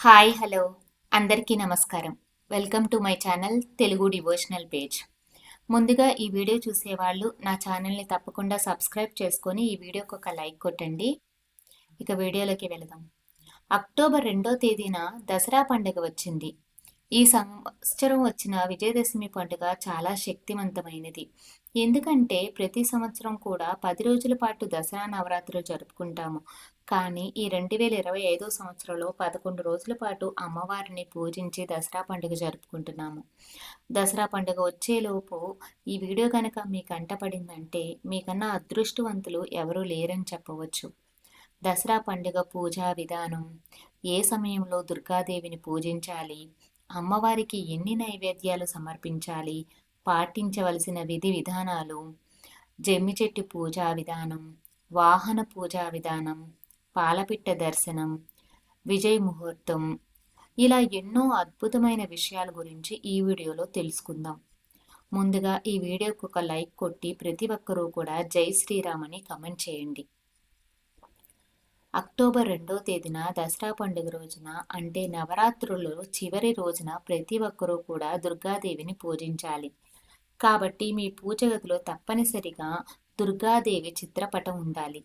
Hi hello అందరికీ నమస్కారం. Welcome to my channel Telugu devotional page. ముందుగా ఈ వీడియో చూసేవాళ్ళు నా ఛానల్ని తప్పకుండా సబ్స్క్రైబ్ చేసుకొని ఈ వీడియోకి ఒక లైక్ కొట్టండి. ఇక వీడియోలోకి వెళదాం. అక్టోబర్ 2వ తేదీన దసరా పండుగ వచ్చింది. ఈ సంవత్సరం వచ్చిన విజయదశమి పండుగ చాలా శక్తివంతమైనది. ఎందుకంటే ప్రతి సంవత్సరం కూడా 10 రోజుల పాటు దసరా నవరాత్రులు జరుపుకుంటాము. కానీ ఈ 2025 సంవత్సరంలో 11 రోజుల పాటు అమ్మవారిని పూజించి దసరా పండుగ జరుపుకుంటున్నాము. దసరా పండుగ వచ్చేలోపు ఈ వీడియో కనుక మీ కంటపడిందంటే మీకన్నా అదృష్టవంతులు ఎవరూ లేరని చెప్పవచ్చు. దసరా పండుగ పూజా విధానం, ఏ సమయంలో దుర్గాదేవిని పూజించాలి, అమ్మవారికి ఎన్ని నైవేద్యాలు సమర్పించాలి, పాటించవలసిన విధి విధానాలు, జమ్మి చెట్టు పూజా విధానం, వాహన పూజా విధానం, పాలపిట్ట దర్శనం, విజయ ముహూర్తం, ఇలా ఎన్నో అద్భుతమైన విషయాల గురించి ఈ వీడియోలో తెలుసుకుందాం. ముందుగా ఈ వీడియోకి ఒక లైక్ కొట్టి ప్రతి ఒక్కరూ కూడా జై శ్రీరామ్ అని కమెంట్ చేయండి. అక్టోబర్ 2వ తేదీన దసరా పండుగ రోజున అంటే నవరాత్రులలో చివరి రోజున ప్రతి ఒక్కరూ కూడా దుర్గాదేవిని పూజించాలి. కాబట్టి మీ పూజ గదిలో తప్పనిసరిగా దుర్గాదేవి చిత్రపటం ఉండాలి.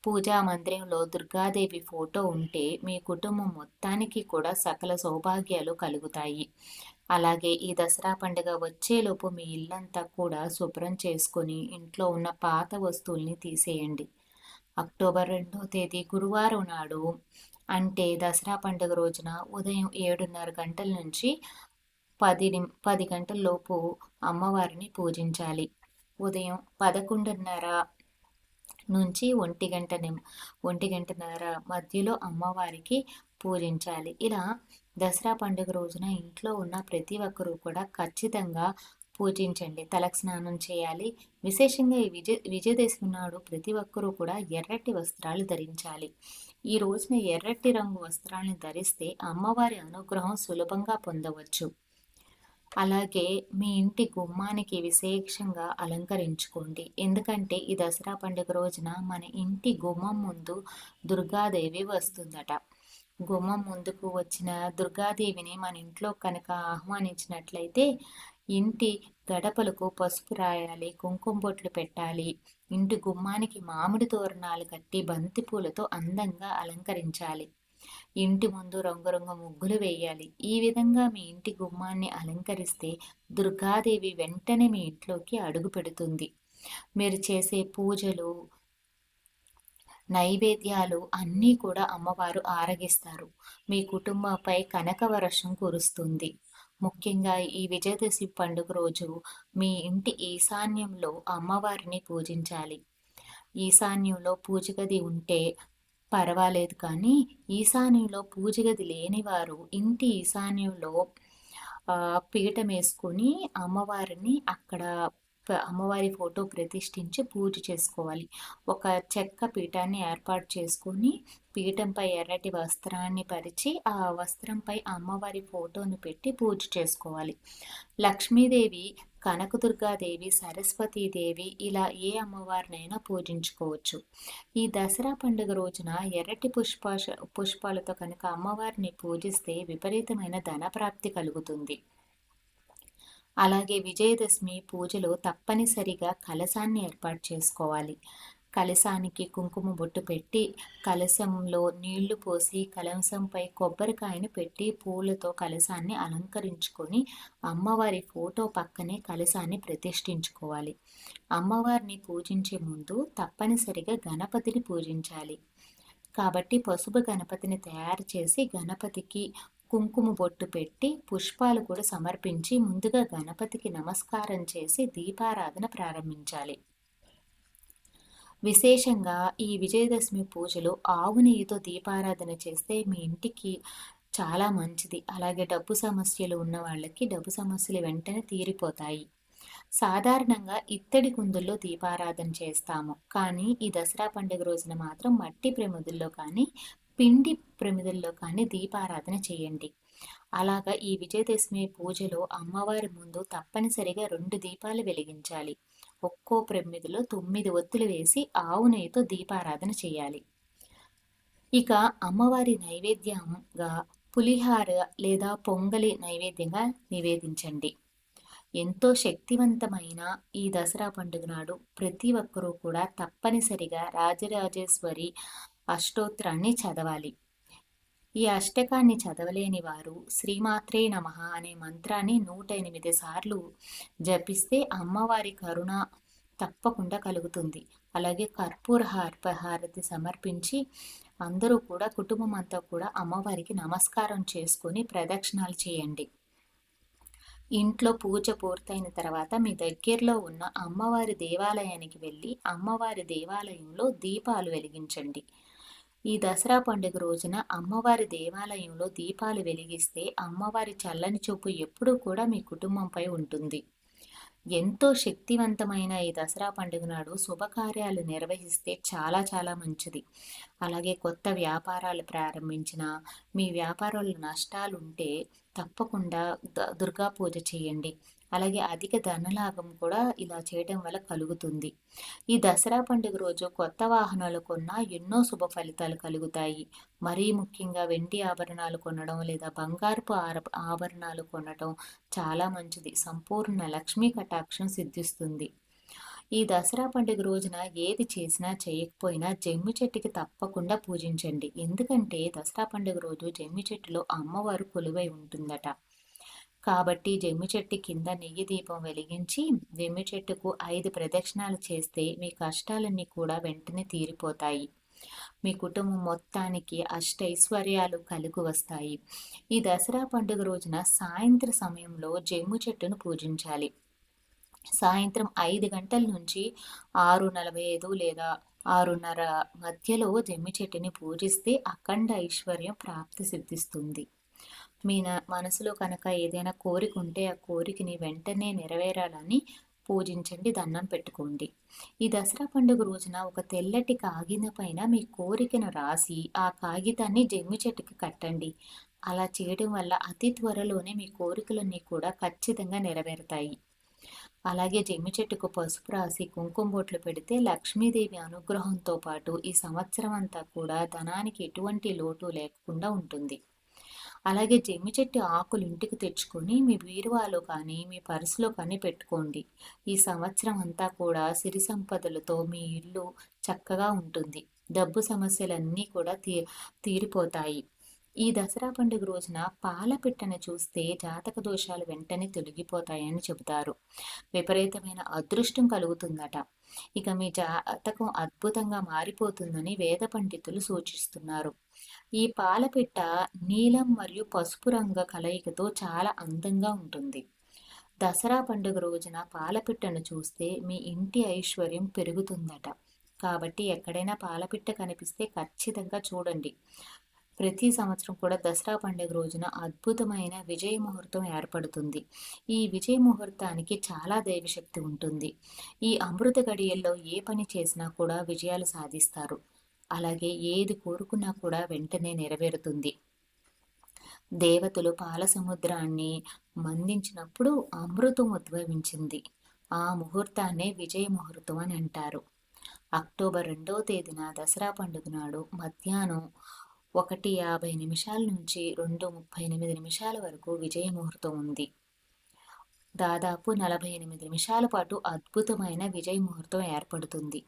పూజా మందిరంలో దుర్గాదేవి ఫోటో ఉంటే మీ కుటుంబం మొత్తానికి కూడా సకల సౌభాగ్యాలు కలుగుతాయి. అలాగే ఈ దసరా పండుగ వచ్చేలోపు మీ ఇల్లంతా కూడా శుభ్రం చేసుకొని ఇంట్లో ఉన్న పాత వస్తువుల్ని తీసేయండి. అక్టోబర్ 2వ తేదీ గురువారం నాడు అంటే దసరా పండుగ రోజున ఉదయం 7:30 గంటల నుంచి 10 గంటల లోపు అమ్మవారిని పూజించాలి. ఉదయం 11:30 నుంచి 1 గంటన్నర మధ్యలో అమ్మవారికి పూజించాలి. ఇలా దసరా పండుగ రోజున ఇంట్లో ఉన్న ప్రతి ఒక్కరూ కూడా ఖచ్చితంగా పూజించండి. తలకు స్నానం చేయాలి. విశేషంగా ఈ విజయదశమి నాడు ప్రతి ఒక్కరూ కూడా ఎర్రటి వస్త్రాలు ధరించాలి. ఈ రోజున ఎర్రటి రంగు వస్త్రాలను ధరిస్తే అమ్మవారి అనుగ్రహం సులభంగా పొందవచ్చు. అలాగే మీ ఇంటి గుమ్మానికి విశేషంగా అలంకరించుకోండి. ఎందుకంటే ఈ దసరా పండుగ రోజున మన ఇంటి గుమ్మం ముందు దుర్గాదేవి వస్తుందట. గుమ్మం ముందుకు వచ్చిన దుర్గాదేవిని మన ఇంట్లో కనుక ఆహ్వానించినట్లయితే ఇంటి గడపలకు పసుపు రాయాలి, కుంకుమ బొట్లు పెట్టాలి, ఇంటి గుమ్మానికి మామిడి తోరణాలు కట్టి బంతి పూలతో అందంగా అలంకరించాలి, ఇంటి ముందు రంగురంగు ముగ్గులు వేయాలి. ఈ విధంగా మీ ఇంటి గుమ్మాన్ని అలంకరిస్తే దుర్గాదేవి వెంటనే మీ ఇంట్లోకి అడుగు పెడుతుంది. మీరు చేసే పూజలు, నైవేద్యాలు అన్నీ కూడా అమ్మవారు ఆరగిస్తారు. మీ కుటుంబంపై కనక వర్షం కురుస్తుంది. ముఖ్యంగా ఈ విజయదశమి పండుగ రోజు మీ ఇంటి ఈశాన్యంలో అమ్మవారిని పూజించాలి. ఈశాన్యంలో పూజ గది ఉంటే పర్వాలేదు, కానీ ఈశాన్యంలో పూజ గది లేనివారు ఇంటి ఈశాన్యంలో పీఠం వేసుకొని అమ్మవారిని అక్కడ అమ్మవారి ఫోటో ప్రతిష్ఠించి పూజ చేసుకోవాలి. ఒక చెక్క పీఠాన్ని ఏర్పాటు చేసుకొని పీఠంపై ఎర్రటి వస్త్రాన్ని పరిచి ఆ వస్త్రంపై అమ్మవారి ఫోటోను పెట్టి పూజ చేసుకోవాలి. లక్ష్మీదేవి, కనకదుర్గాదేవి, సరస్వతీదేవి ఇలా ఏ అమ్మవారినైనా పూజించుకోవచ్చు. ఈ దసరా పండుగ రోజున ఎర్రటి పుష్పాలతో కనుక అమ్మవారిని పూజిస్తే విపరీతమైన ధనప్రాప్తి కలుగుతుంది. అలాగే విజయదశమి పూజలో తప్పనిసరిగా కలశాన్ని ఏర్పాటు చేసుకోవాలి. కలశానికి కుంకుమ బొట్టు పెట్టి కలశంలో నీళ్లు పోసి కలశంపై కొబ్బరికాయను పెట్టి పూలతో కలశాన్ని అలంకరించుకొని అమ్మవారి ఫోటో పక్కనే కలశాన్ని ప్రతిష్ఠించుకోవాలి. అమ్మవారిని పూజించే ముందు తప్పనిసరిగా గణపతిని పూజించాలి. కాబట్టి పసుపు గణపతిని తయారు చేసి గణపతికి కుంకుమ బొట్టు పెట్టి పుష్పాలు కూడా సమర్పించి ముందుగా గణపతికి నమస్కారం చేసి దీపారాధన ప్రారంభించాలి. విశేషంగా ఈ విజయదశమి పూజలో ఆవు నెయ్యితో దీపారాధన చేస్తే మీ ఇంటికి చాలా మంచిది. అలాగే డబ్బు సమస్యలు ఉన్న వాళ్ళకి డబ్బు సమస్యలు వెంటనే తీరిపోతాయి. సాధారణంగా ఇత్తడి కుందుల్లో దీపారాధన చేస్తాము, కానీ ఈ దసరా పండుగ రోజున మాత్రం మట్టి ప్రమిదల్లో కానీ పిండి ప్రమిదల్లో కానీ దీపారాధన చేయండి. అలాగా ఈ విజయదశమి పూజలో అమ్మవారి ముందు తప్పనిసరిగా 2 దీపాలు వెలిగించాలి. ఒక్కో ప్రమిదలో 9 ఒత్తులు వేసి ఆవు నెయ్యితో దీపారాధన చేయాలి. ఇక అమ్మవారి నైవేద్యంగా పులిహార లేదా పొంగలి నైవేద్యంగా నివేదించండి. ఎంతో శక్తివంతమైన ఈ దసరా పండుగ నాడు ప్రతి ఒక్కరూ కూడా తప్పనిసరిగా రాజరాజేశ్వరి అష్టోత్తరాన్ని చదవాలి. ఈ అష్టకాన్ని చదవలేని వారు శ్రీమాత్రే నమః అనే మంత్రాన్ని 108 సార్లు జపిస్తే అమ్మవారి కరుణ తప్పకుండా కలుగుతుంది. అలాగే కర్పూర హారతి సమర్పించి అందరూ కూడా కుటుంబం అంతా కూడా అమ్మవారికి నమస్కారం చేసుకొని ప్రదక్షిణాలు చేయండి. ఇంట్లో పూజ పూర్తయిన తర్వాత మీ దగ్గరలో ఉన్న అమ్మవారి దేవాలయానికి వెళ్ళి అమ్మవారి దేవాలయంలో దీపాలు వెలిగించండి. ఈ దసరా పండుగ రోజున అమ్మవారి దేవాలయంలో దీపాలు వెలిగిస్తే అమ్మవారి చల్లని చూపు ఎప్పుడూ కూడా మీ కుటుంబంపై ఉంటుంది. ఎంతో శక్తివంతమైన ఈ దసరా పండుగ నాడు శుభకార్యాలు నిర్వహిస్తే చాలా చాలా మంచిది. అలాగే కొత్త వ్యాపారాలు ప్రారంభించిన మీ వ్యాపారాల్లో నష్టాలుంటే తప్పకుండా దుర్గా పూజ చేయండి. అలాగే అధిక ధనలాభం కూడా ఇలా చేయడం వల్ల కలుగుతుంది. ఈ దసరా పండుగ రోజు కొత్త వాహనాలు కొన్నా ఎన్నో శుభ ఫలితాలు కలుగుతాయి. మరీ ముఖ్యంగా వెండి ఆభరణాలు కొనడం లేదా బంగారపు ఆభరణాలు కొనడం చాలా మంచిది. సంపూర్ణ లక్ష్మీ కటాక్షం సిద్ధిస్తుంది. ఈ దసరా పండుగ రోజున ఏది చేసినా చేయకపోయినా జమ్మి చెట్టుకి తప్పకుండా పూజించండి. ఎందుకంటే దసరా పండుగ రోజు జమ్మి చెట్టులో అమ్మవారు కొలువై ఉంటుందట. కాబట్టి జమ్మి చెట్టు కింద నెయ్యి దీపం వెలిగించి జమ్మి చెట్టుకు 5 ప్రదక్షిణాలు చేస్తే మీ కష్టాలన్నీ కూడా వెంటనే తీరిపోతాయి. మీ కుటుంబం మొత్తానికి అష్టైశ్వర్యాలు కలిగి వస్తాయి. ఈ దసరా పండుగ రోజున సాయంత్రం సమయంలో జమ్మి చెట్టును పూజించాలి. సాయంత్రం 5 గంటల నుంచి 6:45 లేదా 6:30 మధ్యలో జమ్మి చెట్టుని పూజిస్తే అఖండ ఐశ్వర్యం ప్రాప్తి సిద్ధిస్తుంది. మీ మనసులో కనుక ఏదైనా కోరిక ఉంటే ఆ కోరికని వెంటనే నెరవేరాలని పూజించండి, దండం పెట్టుకోండి. ఈ దసరా పండుగ రోజున ఒక తెల్లటి కాగితం పైన మీ కోరికను రాసి ఆ కాగితాన్ని జమ్మి చెట్టుకి కట్టండి. అలా చేయడం వల్ల అతి త్వరలోనే మీ కోరికలన్నీ కూడా ఖచ్చితంగా నెరవేరుతాయి. అలాగే జమ్మి చెట్టుకు పసుపు రాసి కుంకుమ బొట్లు పెడితే లక్ష్మీదేవి అనుగ్రహంతో పాటు ఈ సంవత్సరం అంతా కూడా ధనానికి ఎటువంటి లోటు లేకుండా ఉంటుంది. అలాగే జమ్మి చెట్టు ఆకులు ఇంటికి తెచ్చుకొని మీ బీరువాలో కానీ మీ పర్సులో కానీ పెట్టుకోండి. ఈ సంవత్సరం అంతా కూడా సిరి సంపదలతో మీ ఇల్లు చక్కగా ఉంటుంది. డబ్బు సమస్యలన్నీ కూడా తీరిపోతాయి. ఈ దసరా పండుగ రోజున పాలపిట్టను చూస్తే జాతక దోషాలు వెంటనే తొలగిపోతాయని చెబుతారు. విపరీతమైన అదృష్టం కలుగుతుందట. ఇక మీ జాతకం అద్భుతంగా మారిపోతుందని వేద పండితులు సూచిస్తున్నారు. ఈ పాలపిట్ట నీలం మరియు పసుపు రంగు కలయికతో చాలా అందంగా ఉంటుంది. దసరా పండుగ రోజున పాలపిట్టను చూస్తే మీ ఇంటి ఐశ్వర్యం పెరుగుతుందట. కాబట్టి ఎక్కడైనా పాలపిట్ట కనిపిస్తే ఖచ్చితంగా చూడండి. ప్రతి సంవత్సరం కూడా దసరా పండుగ రోజున అద్భుతమైన విజయ ముహూర్తం ఏర్పడుతుంది. ఈ విజయ ముహూర్తానికి చాలా దైవశక్తి ఉంటుంది. ఈ అమృత గడియల్లో ఏ పని చేసినా కూడా విజయాలు సాధిస్తారు. అలాగే ఏది కోరుకున్నా కూడా వెంటనే నెరవేరుతుంది. దేవతలు పాల సముద్రాన్ని మందించినప్పుడు అమృతం ఉద్భవించింది. ఆ ముహూర్తాన్నే విజయ ముహూర్తం అని అంటారు. అక్టోబర్ 2వ తేదీన దసరా పండుగ నాడు మధ్యాహ్నం 1:50 నుంచి 2:38 వరకు విజయ ముహూర్తం ఉంది. దాదాపు 48 నిమిషాల పాటు అద్భుతమైన విజయ ముహూర్తం ఏర్పడుతుంది.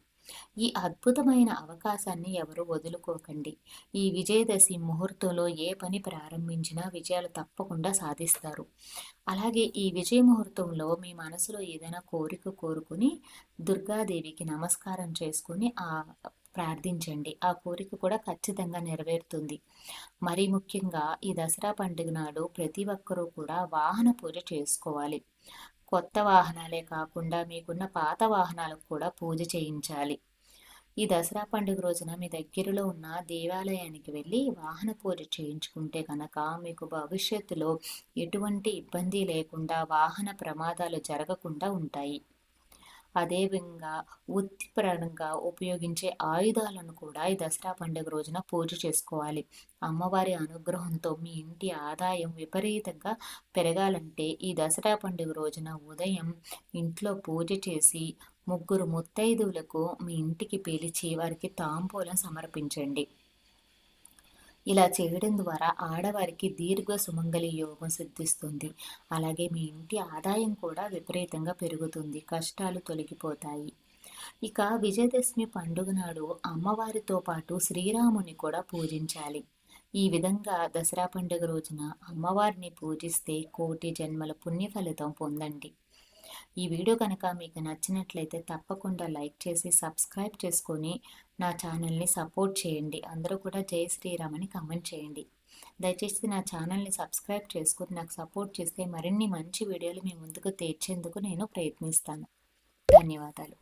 ఈ అద్భుతమైన అవకాశాన్ని ఎవరు వదులుకోకండి. ఈ విజయదశమి ముహూర్తంలో ఏ పని ప్రారంభించినా విజయాలు తప్పకుండా సాధిస్తారు. అలాగే ఈ విజయ ముహూర్తంలో మీ మనసులో ఏదైనా కోరిక కోరుకుని దుర్గాదేవికి నమస్కారం చేసుకుని ప్రార్థించండి. ఆ కోరిక కూడా ఖచ్చితంగా నెరవేరుతుంది. మరీ ముఖ్యంగా ఈ దసరా పండుగ నాడు ప్రతి ఒక్కరూ కూడా వాహన పూజ చేసుకోవాలి. కొత్త వాహనాలే కాకుండా మీకున్న పాత వాహనాలకు కూడా పూజ చేయించాలి. ఈ దసరా పండుగ రోజున మీ దగ్గరలో ఉన్న దేవాలయానికి వెళ్ళి వాహన పూజ చేయించుకుంటే కనుక మీకు భవిష్యత్తులో ఎటువంటి ఇబ్బంది లేకుండా వాహన ప్రమాదాలు జరగకుండా ఉంటాయి. అదేవిధంగా వృత్తిపరంగా ఉపయోగించే ఆయుధాలను కూడా ఈ దసరా పండుగ రోజున పూజ చేసుకోవాలి. అమ్మవారి అనుగ్రహంతో మీ ఇంటి ఆదాయం విపరీతంగా పెరగాలంటే ఈ దసరా పండుగ రోజున ఉదయం ఇంట్లో పూజ చేసి 3 ముత్తైదువులకు మీ ఇంటికి పిలిచి వారికి తాంబూలం సమర్పించండి. ఇలా చేయడం ద్వారా ఆడవారికి దీర్ఘ సుమంగళి యోగం సిద్ధిస్తుంది. అలాగే మీ ఇంటి ఆదాయం కూడా విపరీతంగా పెరుగుతుంది. కష్టాలు తొలగిపోతాయి. ఇక విజయదశమి పండుగ నాడు అమ్మవారితో పాటు శ్రీరాముని కూడా పూజించాలి. ఈ విధంగా దసరా పండుగ రోజున అమ్మవారిని పూజిస్తే కోటి జన్మల పుణ్య ఫలితం పొందండి. ఈ వీడియో కనుక మీకు నచ్చినట్లయితే తప్పకుండా లైక్ చేసి సబ్స్క్రైబ్ చేసుకొని నా ఛానల్ని సపోర్ట్ చేయండి. అందరూ కూడా జై శ్రీరామ్ అని కమెంట్ చేయండి. దయచేసి నా ఛానల్ని సబ్స్క్రైబ్ చేసుకుని నాకు సపోర్ట్ చేస్తే మరిన్ని మంచి వీడియోలు మీ ముందుకు తెచ్చేందుకు నేను ప్రయత్నిస్తాను. ధన్యవాదాలు.